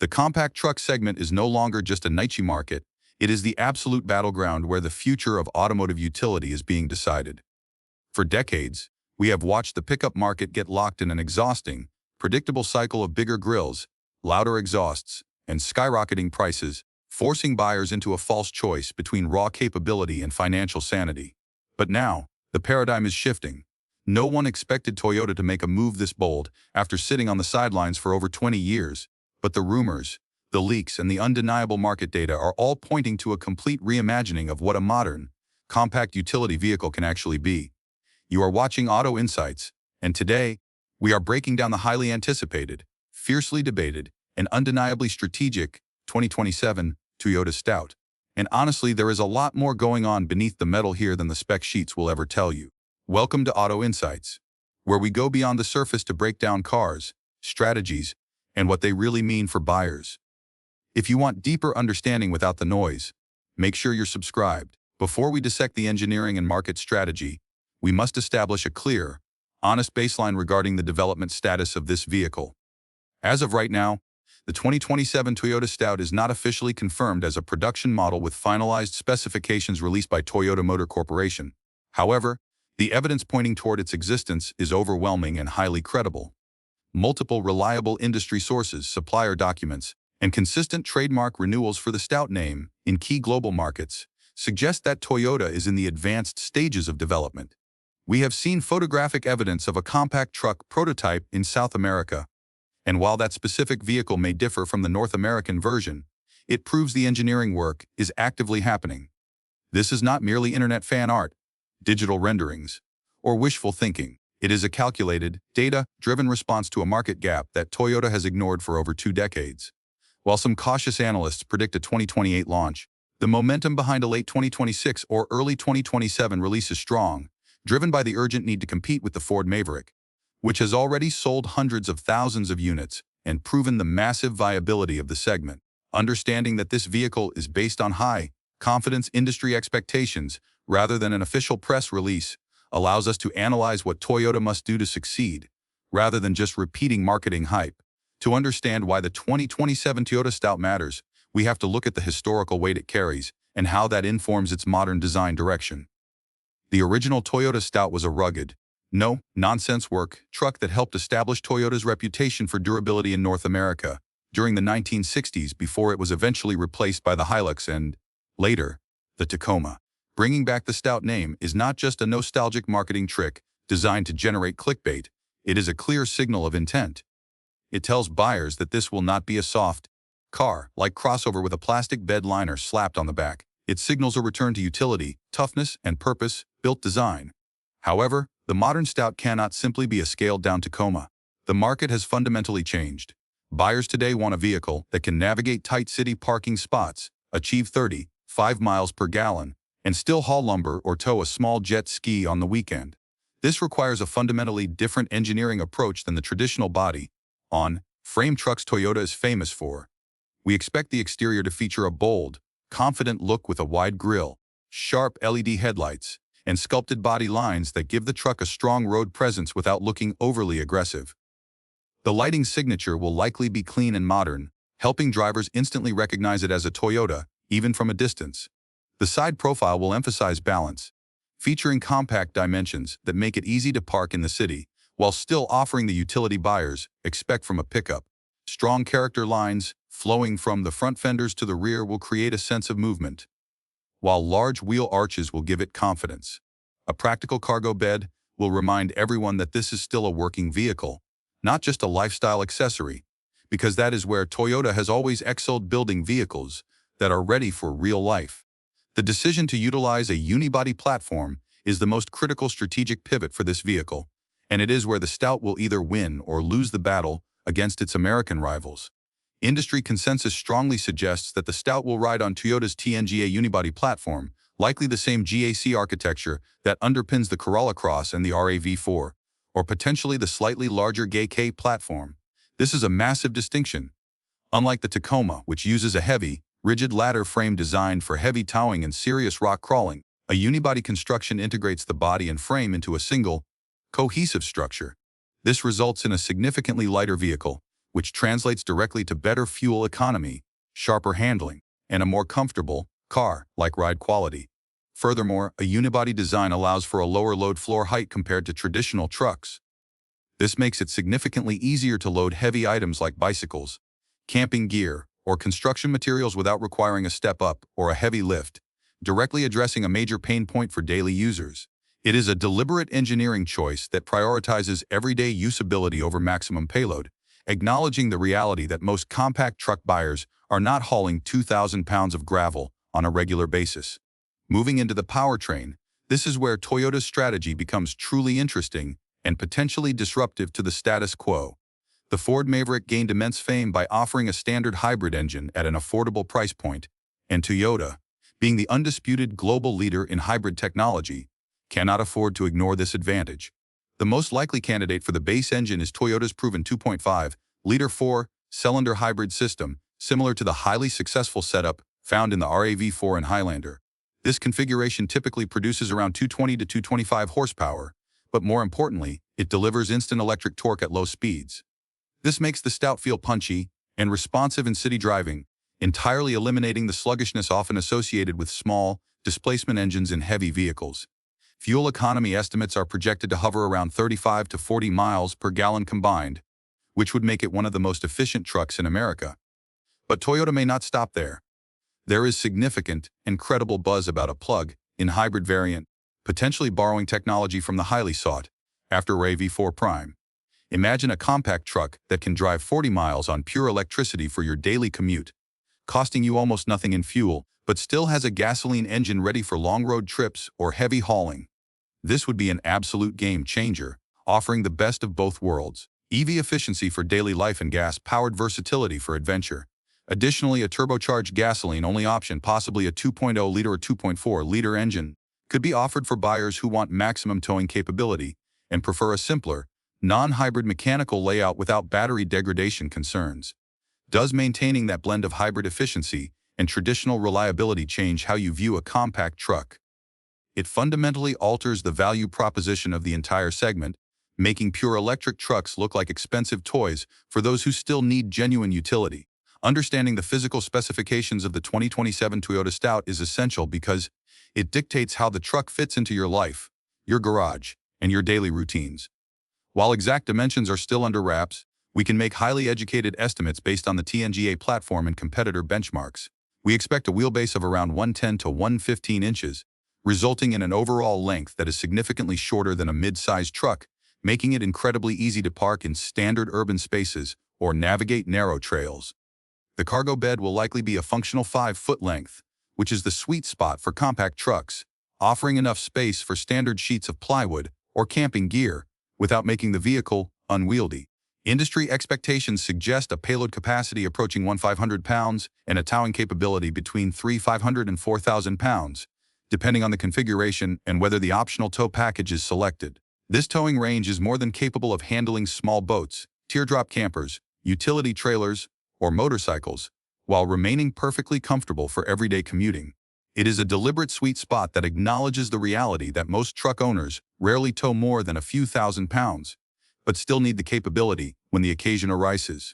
The compact truck segment is no longer just a niche market, it is the absolute battleground where the future of automotive utility is being decided. For decades, we have watched the pickup market get locked in an exhausting, predictable cycle of bigger grills, louder exhausts, and skyrocketing prices, forcing buyers into a false choice between raw capability and financial sanity. But now, the paradigm is shifting. No one expected Toyota to make a move this bold after sitting on the sidelines for over 20 years, but the rumors, the leaks, and the undeniable market data are all pointing to a complete reimagining of what a modern, compact utility vehicle can actually be. You are watching Auto Insights, and today, we are breaking down the highly anticipated, fiercely debated, and undeniably strategic 2027 Toyota Stout. And honestly, there is a lot more going on beneath the metal here than the spec sheets will ever tell you. Welcome to Auto Insights, where we go beyond the surface to break down cars, strategies, and what they really mean for buyers. If you want deeper understanding without the noise, make sure you're subscribed. Before we dissect the engineering and market strategy, we must establish a clear, honest baseline regarding the development status of this vehicle. As of right now, the 2027 Toyota Stout is not officially confirmed as a production model with finalized specifications released by Toyota Motor Corporation. However, the evidence pointing toward its existence is overwhelming and highly credible. Multiple reliable industry sources, supplier documents, and consistent trademark renewals for the Stout name in key global markets suggest that Toyota is in the advanced stages of development. We have seen photographic evidence of a compact truck prototype in South America, and while that specific vehicle may differ from the North American version, it proves the engineering work is actively happening. This is not merely internet fan art, digital renderings, or wishful thinking. It is a calculated, data-driven response to a market gap that Toyota has ignored for over 2 decades. While some cautious analysts predict a 2028 launch, the momentum behind a late 2026 or early 2027 release is strong, driven by the urgent need to compete with the Ford Maverick, which has already sold hundreds of thousands of units and proven the massive viability of the segment. Understanding that this vehicle is based on high-confidence industry expectations rather than an official press release allows us to analyze what Toyota must do to succeed, rather than just repeating marketing hype. To understand why the 2027 Toyota Stout matters, we have to look at the historical weight it carries and how that informs its modern design direction. The original Toyota Stout was a rugged, no-nonsense work truck that helped establish Toyota's reputation for durability in North America during the 1960s before it was eventually replaced by the Hilux and, later, the Tacoma. Bringing back the Stout name is not just a nostalgic marketing trick designed to generate clickbait, it is a clear signal of intent. It tells buyers that this will not be a soft, car-like crossover with a plastic bed liner slapped on the back. It signals a return to utility, toughness, and purpose-built design. However, the modern Stout cannot simply be a scaled-down Tacoma. The market has fundamentally changed. Buyers today want a vehicle that can navigate tight city parking spots, achieve 35 miles per gallon, and still haul lumber or tow a small jet ski on the weekend. This requires a fundamentally different engineering approach than the traditional body-on-frame trucks Toyota is famous for. We expect the exterior to feature a bold, confident look with a wide grille, sharp LED headlights, and sculpted body lines that give the truck a strong road presence without looking overly aggressive. The lighting signature will likely be clean and modern, helping drivers instantly recognize it as a Toyota, even from a distance. The side profile will emphasize balance, featuring compact dimensions that make it easy to park in the city, while still offering the utility buyers expect from a pickup. Strong character lines flowing from the front fenders to the rear will create a sense of movement, while large wheel arches will give it confidence. A practical cargo bed will remind everyone that this is still a working vehicle, not just a lifestyle accessory, because that is where Toyota has always excelled, building vehicles that are ready for real life. The decision to utilize a unibody platform is the most critical strategic pivot for this vehicle, and it is where the Stout will either win or lose the battle against its American rivals. Industry consensus strongly suggests that the Stout will ride on Toyota's TNGA unibody platform, likely the same GAC architecture that underpins the Corolla Cross and the RAV4, or potentially the slightly larger GAC platform. This is a massive distinction. Unlike the Tacoma, which uses a heavy, rigid ladder frame designed for heavy towing and serious rock crawling, a unibody construction integrates the body and frame into a single, cohesive structure. This results in a significantly lighter vehicle, which translates directly to better fuel economy, sharper handling, and a more comfortable, car-like ride quality. Furthermore, a unibody design allows for a lower load floor height compared to traditional trucks. This makes it significantly easier to load heavy items like bicycles, camping gear, or construction materials without requiring a step up or a heavy lift, directly addressing a major pain point for daily users. It is a deliberate engineering choice that prioritizes everyday usability over maximum payload, acknowledging the reality that most compact truck buyers are not hauling 2,000 pounds of gravel on a regular basis. Moving into the powertrain, this is where Toyota's strategy becomes truly interesting and potentially disruptive to the status quo. The Ford Maverick gained immense fame by offering a standard hybrid engine at an affordable price point, and Toyota, being the undisputed global leader in hybrid technology, cannot afford to ignore this advantage. The most likely candidate for the base engine is Toyota's proven 2.5-liter four-cylinder hybrid system, similar to the highly successful setup found in the RAV4 and Highlander. This configuration typically produces around 220 to 225 horsepower, but more importantly, it delivers instant electric torque at low speeds. This makes the Stout feel punchy and responsive in city driving, entirely eliminating the sluggishness often associated with small, displacement engines in heavy vehicles. Fuel economy estimates are projected to hover around 35 to 40 miles per gallon combined, which would make it one of the most efficient trucks in America. But Toyota may not stop there. There is significant and credible buzz about a plug-in hybrid variant, potentially borrowing technology from the highly sought-after RAV4 Prime. Imagine a compact truck that can drive 40 miles on pure electricity for your daily commute, costing you almost nothing in fuel, but still has a gasoline engine ready for long road trips or heavy hauling. This would be an absolute game changer, offering the best of both worlds: EV efficiency for daily life and gas-powered versatility for adventure. Additionally, a turbocharged gasoline-only option, possibly a 2.0-liter or 2.4-liter engine, could be offered for buyers who want maximum towing capability and prefer a simpler, non-hybrid mechanical layout without battery degradation concerns. Does maintaining that blend of hybrid efficiency and traditional reliability change how you view a compact truck? It fundamentally alters the value proposition of the entire segment, making pure electric trucks look like expensive toys for those who still need genuine utility. Understanding the physical specifications of the 2027 Toyota Stout is essential because it dictates how the truck fits into your life, your garage, and your daily routines. While exact dimensions are still under wraps, we can make highly educated estimates based on the TNGA platform and competitor benchmarks. We expect a wheelbase of around 110 to 115 inches, resulting in an overall length that is significantly shorter than a mid-sized truck, making it incredibly easy to park in standard urban spaces or navigate narrow trails. The cargo bed will likely be a functional 5-foot length, which is the sweet spot for compact trucks, offering enough space for standard sheets of plywood or camping gear without making the vehicle unwieldy. Industry expectations suggest a payload capacity approaching 1,500 pounds and a towing capability between 3,500 and 4,000 pounds, depending on the configuration and whether the optional tow package is selected. This towing range is more than capable of handling small boats, teardrop campers, utility trailers, or motorcycles, while remaining perfectly comfortable for everyday commuting. It is a deliberate sweet spot that acknowledges the reality that most truck owners rarely tow more than a few thousand pounds, but still need the capability when the occasion arises.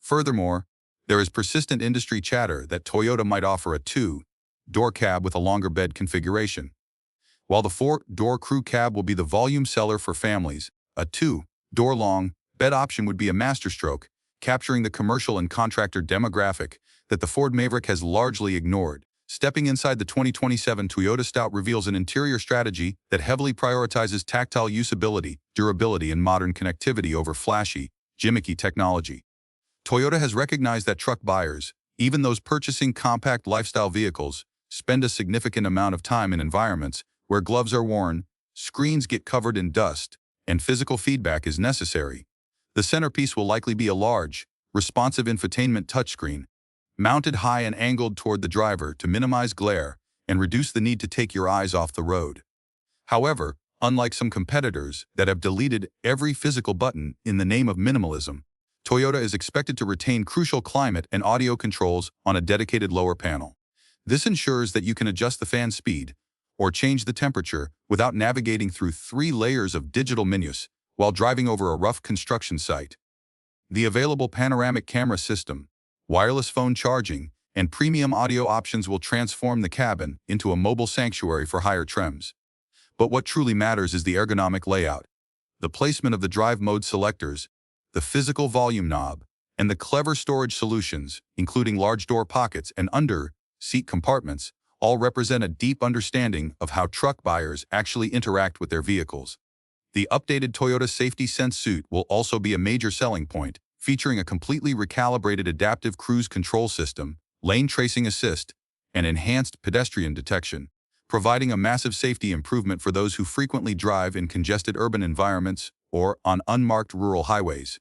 Furthermore, there is persistent industry chatter that Toyota might offer a 2-door cab with a longer bed configuration. While the 4-door crew cab will be the volume seller for families, a 2-door long bed option would be a masterstroke, capturing the commercial and contractor demographic that the Ford Maverick has largely ignored. Stepping inside the 2027 Toyota Stout reveals an interior strategy that heavily prioritizes tactile usability, durability, and modern connectivity over flashy, gimmicky technology. Toyota has recognized that truck buyers, even those purchasing compact lifestyle vehicles, spend a significant amount of time in environments where gloves are worn, screens get covered in dust, and physical feedback is necessary. The centerpiece will likely be a large, responsive infotainment touchscreen, mounted high and angled toward the driver to minimize glare and reduce the need to take your eyes off the road. However, unlike some competitors that have deleted every physical button in the name of minimalism, Toyota is expected to retain crucial climate and audio controls on a dedicated lower panel. This ensures that you can adjust the fan speed or change the temperature without navigating through 3 layers of digital menus while driving over a rough construction site. The available panoramic camera system, wireless phone charging, and premium audio options will transform the cabin into a mobile sanctuary for higher trims. But what truly matters is the ergonomic layout. The placement of the drive mode selectors, the physical volume knob, and the clever storage solutions, including large door pockets and under-seat compartments, all represent a deep understanding of how truck buyers actually interact with their vehicles. The updated Toyota Safety Sense suite will also be a major selling point, featuring a completely recalibrated adaptive cruise control system, lane tracing assist, and enhanced pedestrian detection, providing a massive safety improvement for those who frequently drive in congested urban environments or on unmarked rural highways.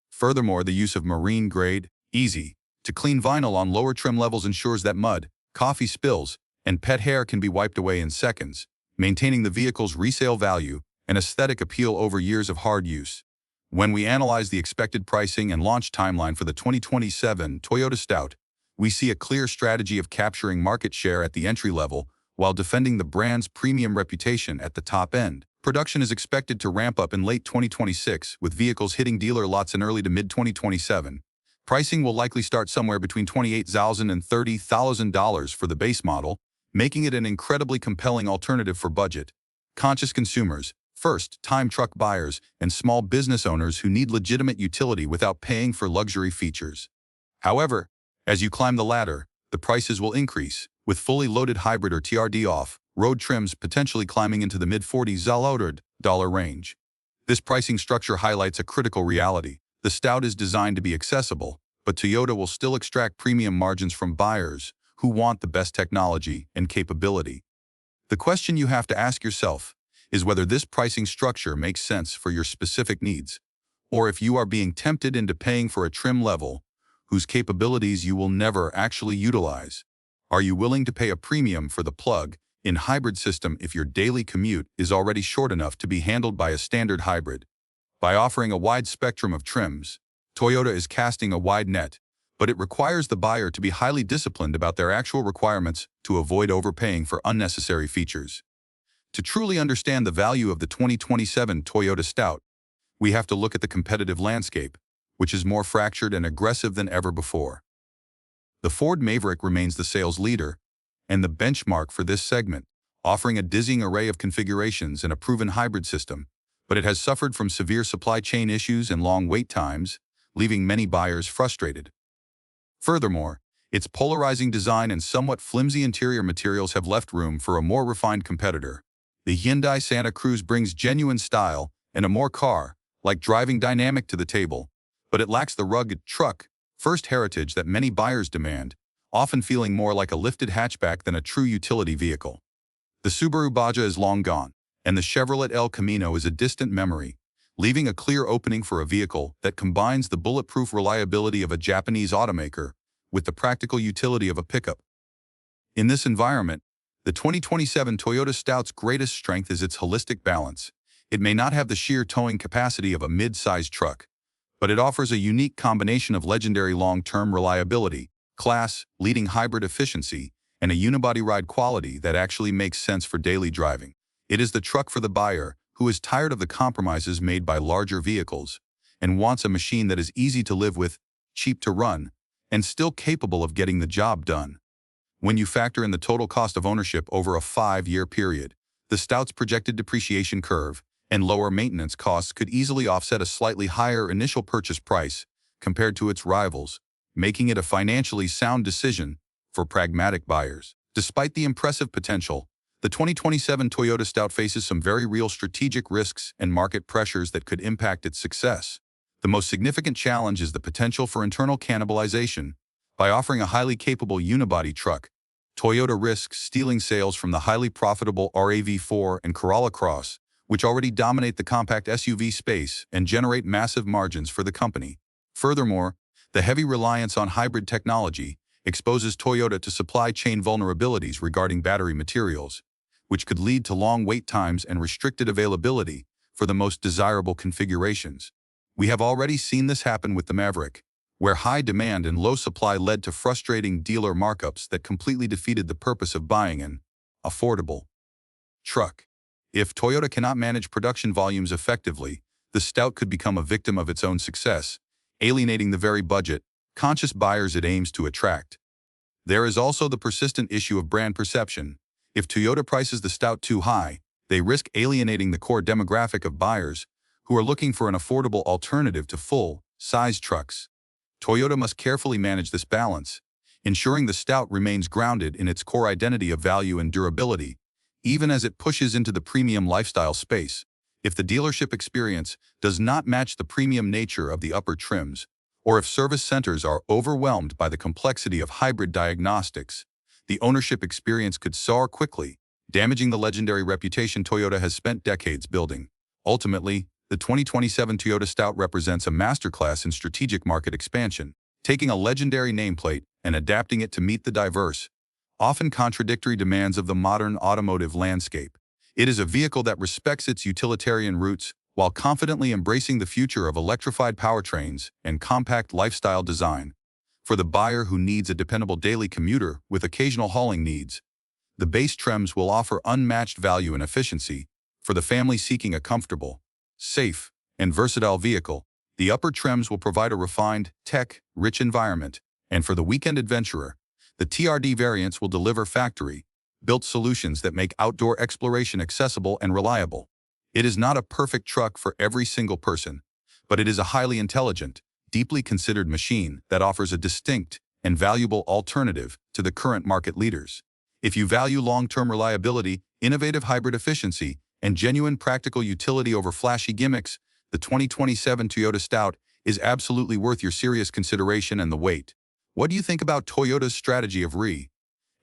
Furthermore, the use of marine-grade, easy-to-clean vinyl on lower trim levels ensures that mud, coffee spills, and pet hair can be wiped away in seconds, maintaining the vehicle's resale value and aesthetic appeal over years of hard use. When we analyze the expected pricing and launch timeline for the 2027 Toyota Stout, we see a clear strategy of capturing market share at the entry level while defending the brand's premium reputation at the top end. Production is expected to ramp up in late 2026, with vehicles hitting dealer lots in early to mid-2027. Pricing will likely start somewhere between $28,000 and $30,000 for the base model, making it an incredibly compelling alternative for budget-conscious consumers, first-time truck buyers, and small business owners who need legitimate utility without paying for luxury features. However, as you climb the ladder, the prices will increase, with fully loaded hybrid or TRD off-road trims potentially climbing into the mid-$40,000 range. This pricing structure highlights a critical reality. The Stout is designed to be accessible, but Toyota will still extract premium margins from buyers who want the best technology and capability. The question you have to ask yourself is whether this pricing structure makes sense for your specific needs, or if you are being tempted into paying for a trim level whose capabilities you will never actually utilize. Are you willing to pay a premium for the plug-in hybrid system if your daily commute is already short enough to be handled by a standard hybrid? By offering a wide spectrum of trims, Toyota is casting a wide net, but it requires the buyer to be highly disciplined about their actual requirements to avoid overpaying for unnecessary features. To truly understand the value of the 2027 Toyota Stout, we have to look at the competitive landscape, which is more fractured and aggressive than ever before. The Ford Maverick remains the sales leader and the benchmark for this segment, offering a dizzying array of configurations and a proven hybrid system, but it has suffered from severe supply chain issues and long wait times, leaving many buyers frustrated. Furthermore, its polarizing design and somewhat flimsy interior materials have left room for a more refined competitor. The Hyundai Santa Cruz brings genuine style and a more car-like driving dynamic to the table, but it lacks the rugged truck-first heritage that many buyers demand, often feeling more like a lifted hatchback than a true utility vehicle. The Subaru Baja is long gone, and the Chevrolet El Camino is a distant memory, leaving a clear opening for a vehicle that combines the bulletproof reliability of a Japanese automaker with the practical utility of a pickup. In this environment, the 2027 Toyota Stout's greatest strength is its holistic balance. It may not have the sheer towing capacity of a mid-sized truck, but it offers a unique combination of legendary long-term reliability, class-leading hybrid efficiency, and a unibody ride quality that actually makes sense for daily driving. It is the truck for the buyer who is tired of the compromises made by larger vehicles and wants a machine that is easy to live with, cheap to run, and still capable of getting the job done. When you factor in the total cost of ownership over a 5-year period, the Stout's projected depreciation curve and lower maintenance costs could easily offset a slightly higher initial purchase price compared to its rivals, making it a financially sound decision for pragmatic buyers. Despite the impressive potential, the 2027 Toyota Stout faces some very real strategic risks and market pressures that could impact its success. The most significant challenge is the potential for internal cannibalization. By offering a highly capable unibody truck, Toyota risks stealing sales from the highly profitable RAV4 and Corolla Cross, which already dominate the compact SUV space and generate massive margins for the company. Furthermore, the heavy reliance on hybrid technology exposes Toyota to supply chain vulnerabilities regarding battery materials, which could lead to long wait times and restricted availability for the most desirable configurations. We have already seen this happen with the Maverick, where high demand and low supply led to frustrating dealer markups that completely defeated the purpose of buying an affordable truck. If Toyota cannot manage production volumes effectively, the Stout could become a victim of its own success, alienating the very budget-conscious buyers it aims to attract. There is also the persistent issue of brand perception. If Toyota prices the Stout too high, they risk alienating the core demographic of buyers who are looking for an affordable alternative to full-size trucks. Toyota must carefully manage this balance, ensuring the Stout remains grounded in its core identity of value and durability, even as it pushes into the premium lifestyle space. If the dealership experience does not match the premium nature of the upper trims, or if service centers are overwhelmed by the complexity of hybrid diagnostics, the ownership experience could soar quickly, damaging the legendary reputation Toyota has spent decades building. Ultimately, the 2027 Toyota Stout represents a masterclass in strategic market expansion, taking a legendary nameplate and adapting it to meet the diverse, often contradictory demands of the modern automotive landscape. It is a vehicle that respects its utilitarian roots while confidently embracing the future of electrified powertrains and compact lifestyle design. For the buyer who needs a dependable daily commuter with occasional hauling needs, the base trims will offer unmatched value and efficiency. For the family seeking a comfortable, safe, and versatile vehicle, the upper trims will provide a refined, tech-rich environment. And for the weekend adventurer, the TRD variants will deliver factory-built solutions that make outdoor exploration accessible and reliable. It is not a perfect truck for every single person, but it is a highly intelligent, deeply considered machine that offers a distinct and valuable alternative to the current market leaders. If you value long-term reliability, innovative hybrid efficiency, and genuine practical utility over flashy gimmicks, the 2027 Toyota Stout is absolutely worth your serious consideration and the wait. What do you think about Toyota's strategy of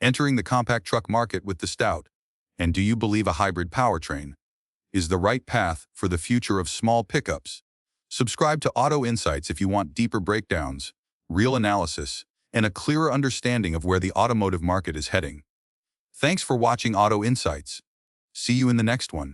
entering the compact truck market with the Stout? And do you believe a hybrid powertrain is the right path for the future of small pickups? Subscribe to Auto Insights if you want deeper breakdowns, real analysis, and a clearer understanding of where the automotive market is heading. Thanks for watching Auto Insights. See you in the next one.